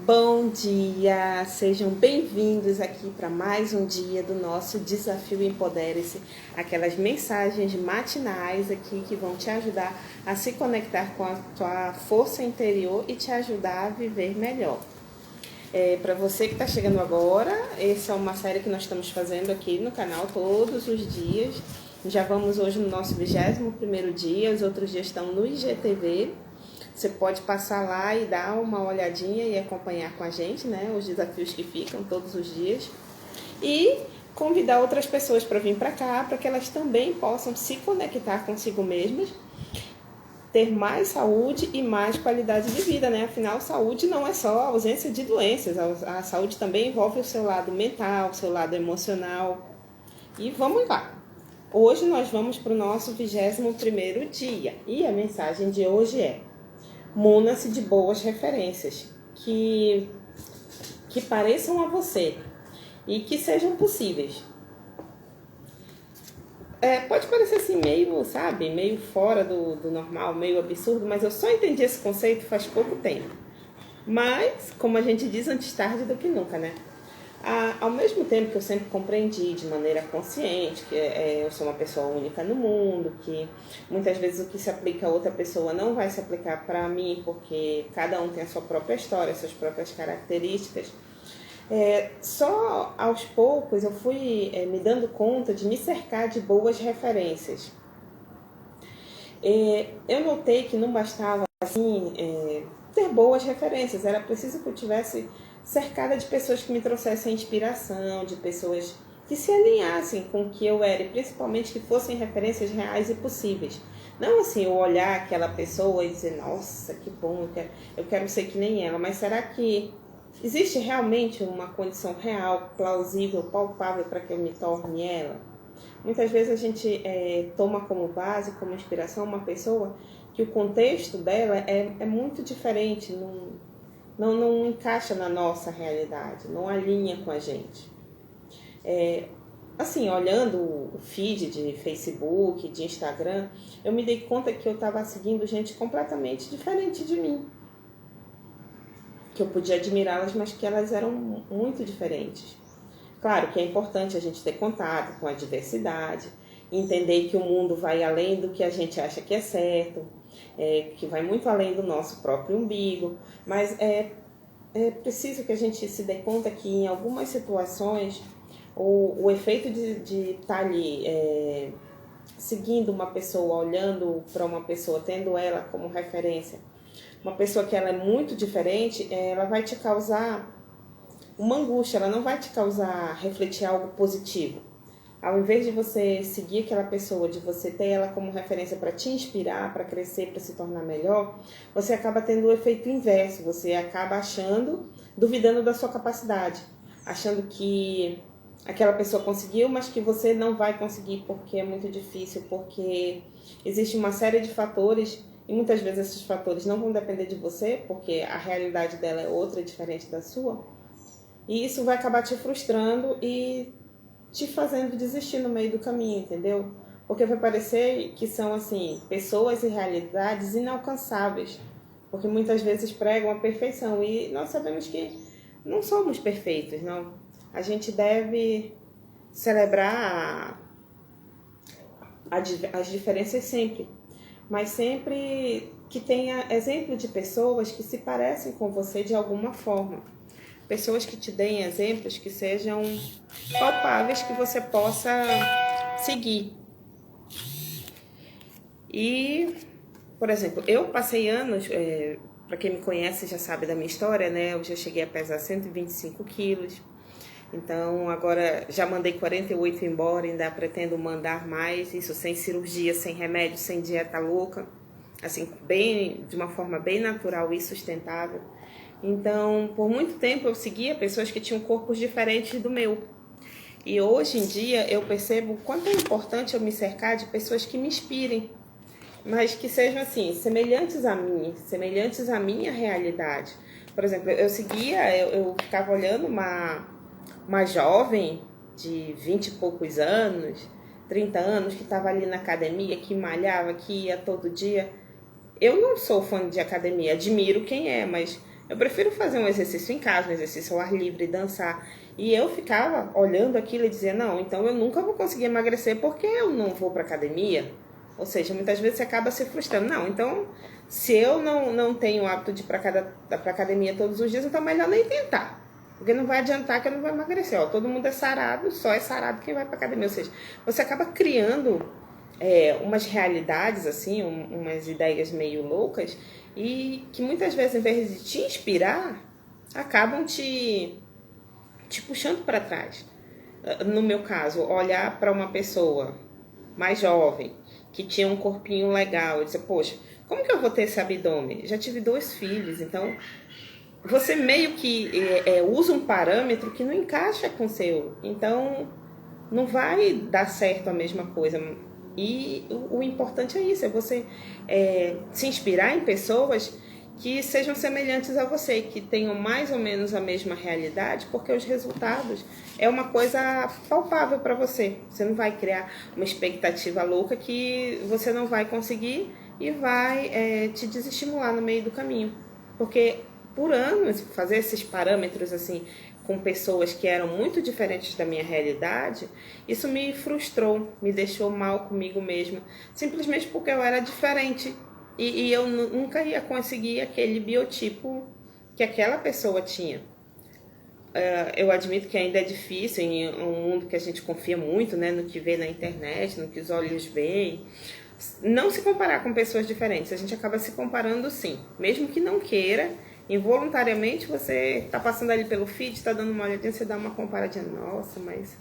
Bom dia, sejam bem-vindos aqui para mais um dia do nosso Desafio Empodere-se, aquelas mensagens matinais aqui que vão te ajudar a se conectar com a tua força interior e te ajudar a viver melhor. Para você que está chegando agora, essa é uma série que nós estamos fazendo aqui no canal todos os dias. Já vamos hoje no nosso 21º dia, os outros dias estão no IGTV. Você pode passar lá e dar uma olhadinha e acompanhar com a gente, né? Os desafios que ficam todos os dias. E convidar outras pessoas para vir para cá, para que elas também possam se conectar consigo mesmas, ter mais saúde e mais qualidade de vida, né? Afinal, saúde não é só a ausência de doenças. A saúde também envolve o seu lado mental, o seu lado emocional. E vamos lá. Hoje nós vamos para o nosso 21º dia. E a mensagem de hoje é: muna-se de boas referências, que pareçam a você e que sejam possíveis. Pode parecer assim meio, sabe, meio fora do normal, meio absurdo, mas eu só entendi esse conceito faz pouco tempo. Mas, como a gente diz, antes tarde do que nunca, né? Ao mesmo tempo que eu sempre compreendi de maneira consciente que eu sou uma pessoa única no mundo, que muitas vezes o que se aplica a outra pessoa não vai se aplicar para mim, porque cada um tem a sua própria história, suas próprias características, só aos poucos eu fui me dando conta de me cercar de boas referências. Eu notei que não bastava assim ter boas referências, era preciso que eu tivesse cercada de pessoas que me trouxessem inspiração, de pessoas que se alinhassem com o que eu era e principalmente que fossem referências reais e possíveis. Não assim, eu olhar aquela pessoa e dizer, nossa, que bom, eu quero ser que nem ela, mas será que existe realmente uma condição real, plausível, palpável para que eu me torne ela? Muitas vezes a gente toma como base, como inspiração, uma pessoa que o contexto dela é muito diferente, não encaixa na nossa realidade, não alinha com a gente. Assim, olhando o feed de Facebook, de Instagram, eu me dei conta que eu estava seguindo gente completamente diferente de mim. Que eu podia admirá-las, mas que elas eram muito diferentes. Claro que é importante a gente ter contato com a diversidade, entender que o mundo vai além do que a gente acha que é certo, que vai muito além do nosso próprio umbigo, mas é preciso que a gente se dê conta que em algumas situações o efeito de estar ali seguindo uma pessoa, olhando para uma pessoa, tendo ela como referência, uma pessoa que ela é muito diferente, ela vai te causar uma angústia, ela não vai te causar refletir algo positivo. Ao invés de você seguir aquela pessoa, de você ter ela como referência para te inspirar, para crescer, para se tornar melhor, você acaba tendo o efeito inverso. Você acaba duvidando da sua capacidade, achando que aquela pessoa conseguiu, mas que você não vai conseguir porque é muito difícil, porque existe uma série de fatores e muitas vezes esses fatores não vão depender de você, porque a realidade dela é outra, diferente da sua. E isso vai acabar te frustrando e te fazendo desistir no meio do caminho, entendeu? Porque vai parecer que são, assim, pessoas e realidades inalcançáveis. Porque muitas vezes pregam a perfeição e nós sabemos que não somos perfeitos, não. A gente deve celebrar as diferenças sempre, mas sempre que tenha exemplo de pessoas que se parecem com você de alguma forma. Pessoas que te deem exemplos que sejam palpáveis, que você possa seguir. E, por exemplo, eu passei anos, para quem me conhece já sabe da minha história, né? Eu já cheguei a pesar 125 quilos. Então, agora já mandei 48 embora, ainda pretendo mandar mais, isso sem cirurgia, sem remédio, sem dieta louca. Assim, de uma forma bem natural e sustentável. Então, por muito tempo eu seguia pessoas que tinham corpos diferentes do meu. E hoje em dia eu percebo o quanto é importante eu me cercar de pessoas que me inspirem, mas que sejam assim, semelhantes a mim, semelhantes à minha realidade. Por exemplo, eu ficava olhando uma jovem de 20 e poucos anos, 30 anos, que estava ali na academia, que malhava, que ia todo dia. Eu não sou fã de academia, admiro quem é, mas Eu prefiro fazer um exercício em casa, um exercício ao ar livre, dançar. E eu ficava olhando aquilo e dizia, não, então eu nunca vou conseguir emagrecer porque eu não vou para academia. Ou seja, muitas vezes você acaba se frustrando. Não, então, se eu não tenho o hábito de ir para academia todos os dias, então é melhor nem tentar. Porque não vai adiantar que eu não vou emagrecer. Ó, todo mundo é sarado, só é sarado quem vai para academia. Ou seja, você acaba criando umas realidades, assim, umas ideias meio loucas, e que muitas vezes, em vez de te inspirar, acabam te puxando para trás. No meu caso, olhar para uma pessoa mais jovem, que tinha um corpinho legal, eu disse, poxa, como que eu vou ter esse abdômen? Já tive 2 filhos, então você meio que usa um parâmetro que não encaixa com o seu, então não vai dar certo a mesma coisa. E o importante é isso, é você se inspirar em pessoas que sejam semelhantes a você, que tenham mais ou menos a mesma realidade, porque os resultados é uma coisa palpável para você. Você não vai criar uma expectativa louca que você não vai conseguir e vai te desestimular no meio do caminho. Porque por anos, fazer esses parâmetros assim com pessoas que eram muito diferentes da minha realidade, isso me frustrou, me deixou mal comigo mesma, simplesmente porque eu era diferente e eu nunca ia conseguir aquele biotipo que aquela pessoa tinha. Eu admito que ainda é difícil em um mundo que a gente confia muito, né, no que vê na internet, no que os olhos veem, não se comparar com pessoas diferentes. A gente acaba se comparando sim, mesmo que não queira. Involuntariamente você tá passando ali pelo feed, tá dando uma olhadinha, você dá uma comparadinha, nossa, mas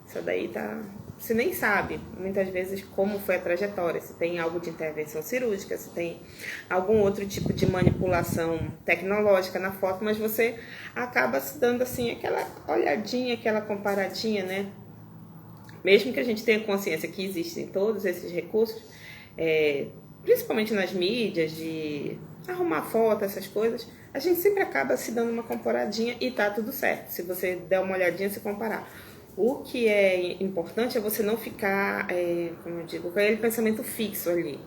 isso daí tá... Você nem sabe, muitas vezes, como foi a trajetória, se tem algo de intervenção cirúrgica, se tem algum outro tipo de manipulação tecnológica na foto, mas você acaba se dando assim aquela olhadinha, aquela comparadinha, né? Mesmo que a gente tenha consciência que existem todos esses recursos, principalmente nas mídias, de arrumar foto, essas coisas, a gente sempre acaba se dando uma comparadinha e tá tudo certo, se você der uma olhadinha, se comparar. O que é importante é você não ficar, como eu digo, com aquele pensamento fixo ali.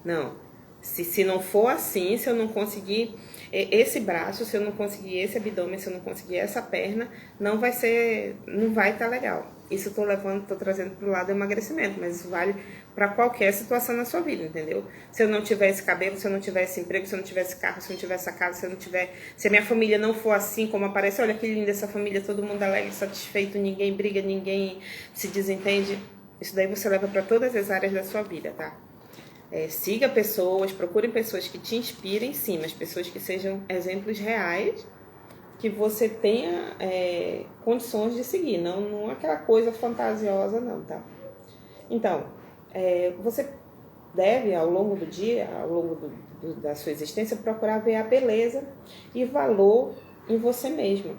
Não, se não for assim, se eu não conseguir esse braço, se eu não conseguir esse abdômen, se eu não conseguir essa perna, não vai estar legal. Isso estou trazendo para o lado do emagrecimento, mas isso vale para qualquer situação na sua vida, entendeu? Se eu não tiver esse cabelo, se eu não tiver esse emprego, se eu não tiver esse carro, se eu não tiver essa casa, se a minha família não for assim como aparece, olha que linda essa família, todo mundo alegre, satisfeito, ninguém briga, ninguém se desentende. Isso daí você leva para todas as áreas da sua vida, tá? Siga pessoas, procure pessoas que te inspirem, sim, mas pessoas que sejam exemplos reais, que você tenha condições de seguir, não aquela coisa fantasiosa não, tá? Então, você deve, ao longo do dia, ao longo da sua existência, procurar ver a beleza e valor em você mesmo.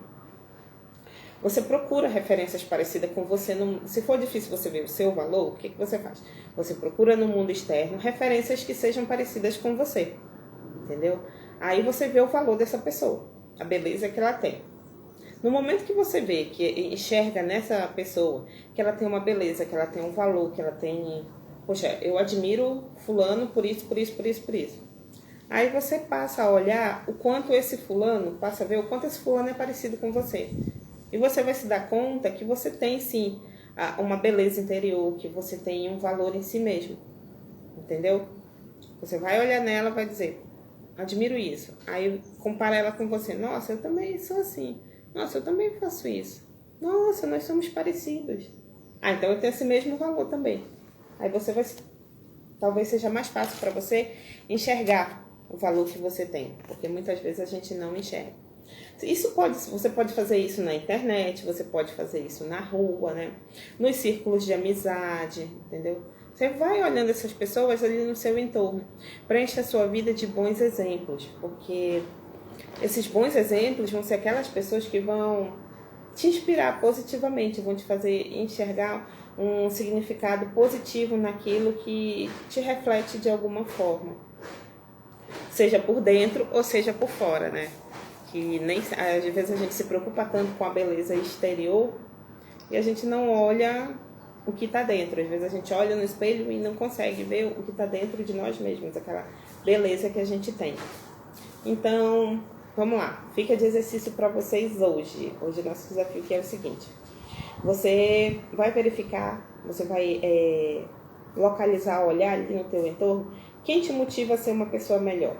Você procura referências parecidas com você. Se for difícil você ver o seu valor, o que você faz? Você procura no mundo externo referências que sejam parecidas com você, entendeu? Aí você vê o valor dessa pessoa, a beleza que ela tem. No momento que você vê, que enxerga nessa pessoa, que ela tem uma beleza, que ela tem um valor, que ela tem... Poxa, eu admiro fulano por isso, por isso, por isso, por isso. Aí você passa a olhar o quanto esse fulano, passa a ver o quanto esse fulano é parecido com você. E você vai se dar conta que você tem, sim, uma beleza interior, que você tem um valor em si mesmo. Entendeu? Você vai olhar nela e vai dizer, admiro isso. Aí compara ela com você. Nossa, eu também sou assim. Nossa, eu também faço isso. Nossa, nós somos parecidos. Então eu tenho esse mesmo valor também. Aí você vai... Talvez seja mais fácil para você enxergar o valor que você tem. Porque muitas vezes a gente não enxerga. Você pode fazer isso na internet, você pode fazer isso na rua, né? Nos círculos de amizade, entendeu? Você vai olhando essas pessoas ali no seu entorno. Preencha a sua vida de bons exemplos, porque esses bons exemplos vão ser aquelas pessoas que vão te inspirar positivamente, vão te fazer enxergar um significado positivo naquilo que te reflete de alguma forma. Seja por dentro ou seja por fora, né? Que nem, às vezes a gente se preocupa tanto com a beleza exterior e a gente não olha o que está dentro. Às vezes a gente olha no espelho e não consegue ver o que está dentro de nós mesmos, aquela beleza que a gente tem. Então, vamos lá, fica de exercício para vocês hoje. Hoje o nosso desafio aqui é o seguinte. Você vai verificar, você vai localizar, olhar ali no teu entorno, quem te motiva a ser uma pessoa melhor.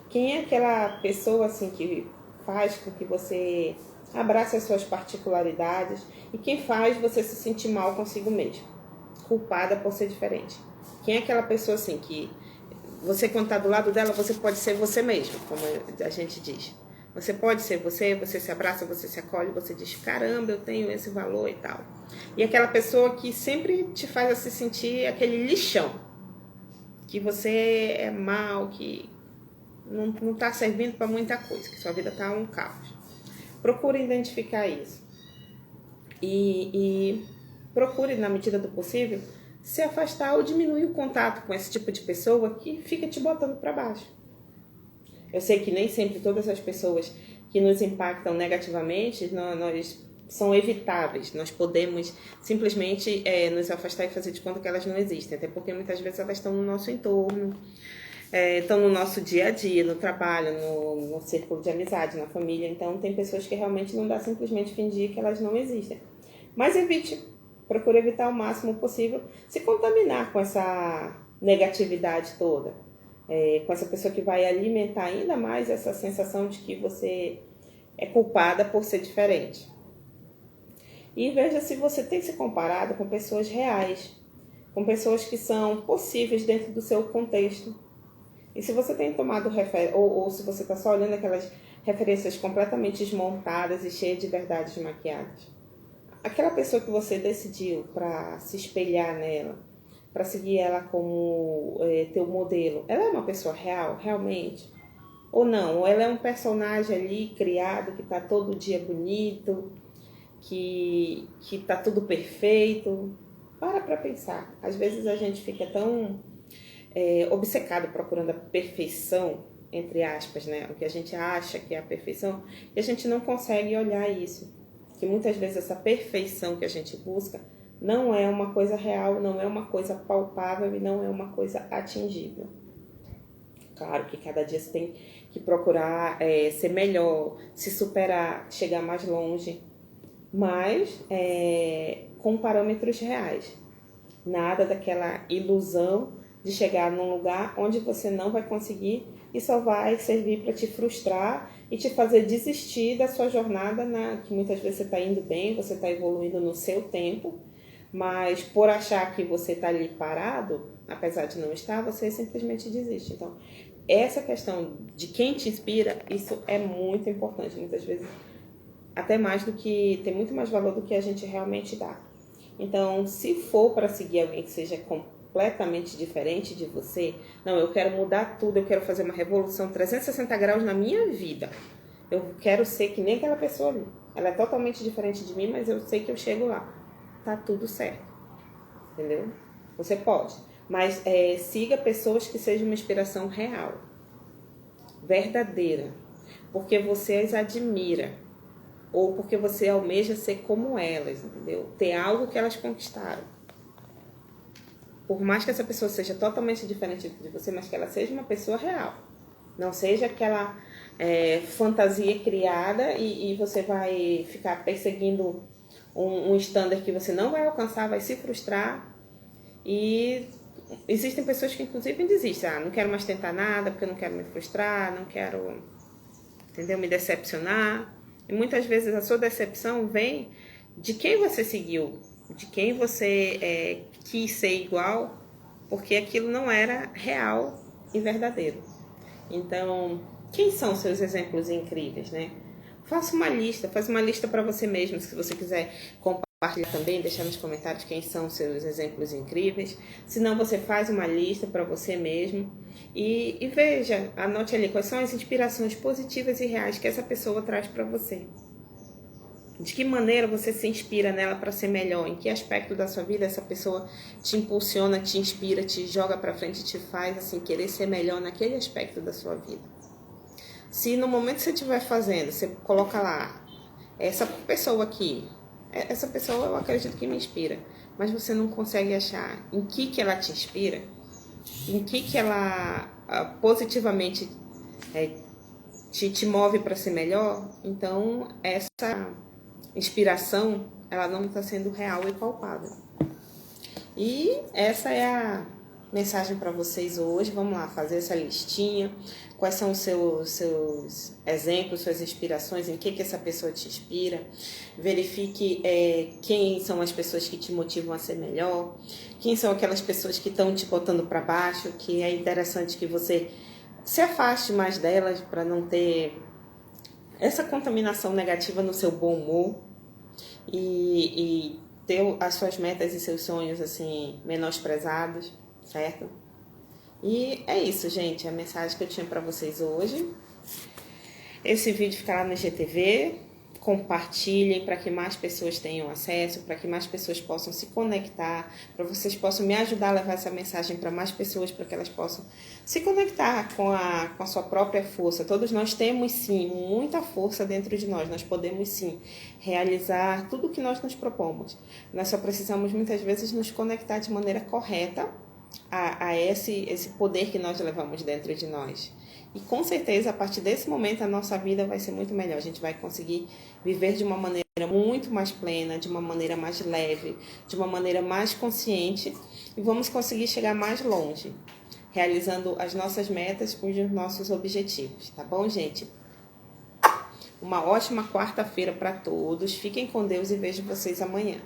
Quem é aquela pessoa assim que faz com que você abrace as suas particularidades e quem faz você se sentir mal consigo mesmo, culpada por ser diferente. Quem é aquela pessoa assim que você, quando está do lado dela, você pode ser você mesmo, como a gente diz. Você pode ser você, você se abraça, você se acolhe, você diz, caramba, eu tenho esse valor e tal. E aquela pessoa que sempre te faz se sentir aquele lixão, que você é mal, que não está servindo para muita coisa, que sua vida está um caos. Procure identificar isso. E procure, na medida do possível, se afastar ou diminuir o contato com esse tipo de pessoa que fica te botando para baixo. Eu sei que nem sempre todas as pessoas que nos impactam negativamente são evitáveis. Nós podemos simplesmente nos afastar e fazer de conta que elas não existem. Até porque muitas vezes elas estão no nosso entorno, estão no nosso dia a dia, no trabalho, no círculo de amizade, na família. Então tem pessoas que realmente não dá simplesmente fingir que elas não existem. Mas procure evitar o máximo possível se contaminar com essa negatividade toda. Com essa pessoa que vai alimentar ainda mais essa sensação de que você é culpada por ser diferente. E veja se você tem se comparado com pessoas reais, com pessoas que são possíveis dentro do seu contexto. E se você tem tomado ou se você está só olhando aquelas referências completamente desmontadas e cheias de verdades maquiadas. Aquela pessoa que você decidiu para se espelhar nela, para seguir ela como teu modelo, ela é uma pessoa real, realmente? Ou não? Ou ela é um personagem ali criado que está todo dia bonito, que está tudo perfeito? Para pensar. Às vezes a gente fica tão obcecado procurando a perfeição, entre aspas, né? O que a gente acha que é a perfeição, e a gente não consegue olhar isso. Que muitas vezes essa perfeição que a gente busca não é uma coisa real, não é uma coisa palpável e não é uma coisa atingível. Claro que cada dia você tem que procurar ser melhor, se superar, chegar mais longe, mas com parâmetros reais. Nada daquela ilusão de chegar num lugar onde você não vai conseguir e só vai servir para te frustrar e te fazer desistir da sua jornada, que muitas vezes você está indo bem, você está evoluindo no seu tempo, mas por achar que você está ali parado, apesar de não estar, você simplesmente desiste. Então, essa questão de quem te inspira, isso é muito importante. Muitas vezes, até mais do que, tem muito mais valor do que a gente realmente dá. Então, se for para seguir alguém que seja completamente diferente de você, não, eu quero mudar tudo, eu quero fazer uma revolução 360 graus na minha vida. Eu quero ser que nem aquela pessoa ali. Ela é totalmente diferente de mim, mas eu sei que eu chego lá. Tá tudo certo. Entendeu? Você pode. Mas siga pessoas que sejam uma inspiração real. Verdadeira. Porque você as admira. Ou porque você almeja ser como elas, entendeu? Ter algo que elas conquistaram. Por mais que essa pessoa seja totalmente diferente de você, mas que ela seja uma pessoa real. Não seja aquela fantasia criada e você vai ficar perseguindo um standard que você não vai alcançar, vai se frustrar. E existem pessoas que inclusive desistem. Não quero mais tentar nada porque eu não quero me frustrar, não quero, entendeu, me decepcionar. E muitas vezes a sua decepção vem de quem você seguiu, de quem você quis ser igual, porque aquilo não era real e verdadeiro. Então, quem são seus exemplos incríveis, né? Faz uma lista para você mesmo, se você quiser compartilhar também, deixar nos comentários quem são seus exemplos incríveis. Se não, você faz uma lista para você mesmo e veja, anote ali quais são as inspirações positivas e reais que essa pessoa traz para você. De que maneira você se inspira nela para ser melhor? Em que aspecto da sua vida essa pessoa te impulsiona, te inspira, te joga para frente, te faz assim querer ser melhor naquele aspecto da sua vida? Se no momento que você estiver fazendo, você coloca lá, essa pessoa aqui, essa pessoa eu acredito que me inspira, mas você não consegue achar em que ela te inspira, em que ela positivamente te move para ser melhor, então essa inspiração, ela não está sendo real e palpável. E essa é a mensagem para vocês hoje. Vamos lá, fazer essa listinha. Quais são os seus exemplos, suas inspirações, em que essa pessoa te inspira. Verifique quem são as pessoas que te motivam a ser melhor, quem são aquelas pessoas que estão te botando para baixo, que é interessante que você se afaste mais delas para não ter essa contaminação negativa no seu bom humor e ter as suas metas e seus sonhos assim menosprezados, certo? E é isso, gente, a mensagem que eu tinha para vocês hoje. Esse vídeo ficará no IGTV. Compartilhem para que mais pessoas tenham acesso, para que mais pessoas possam se conectar, para vocês possam me ajudar a levar essa mensagem para mais pessoas, para que elas possam se conectar com a sua própria força. Todos nós temos, sim, muita força dentro de nós. Nós podemos, sim, realizar tudo o que nós nos propomos. Nós só precisamos, muitas vezes, nos conectar de maneira correta a esse poder que nós levamos dentro de nós. E com certeza, a partir desse momento, a nossa vida vai ser muito melhor. A gente vai conseguir viver de uma maneira muito mais plena, de uma maneira mais leve, de uma maneira mais consciente. E vamos conseguir chegar mais longe, realizando as nossas metas e os nossos objetivos. Tá bom, gente? Uma ótima quarta-feira para todos. Fiquem com Deus e vejo vocês amanhã.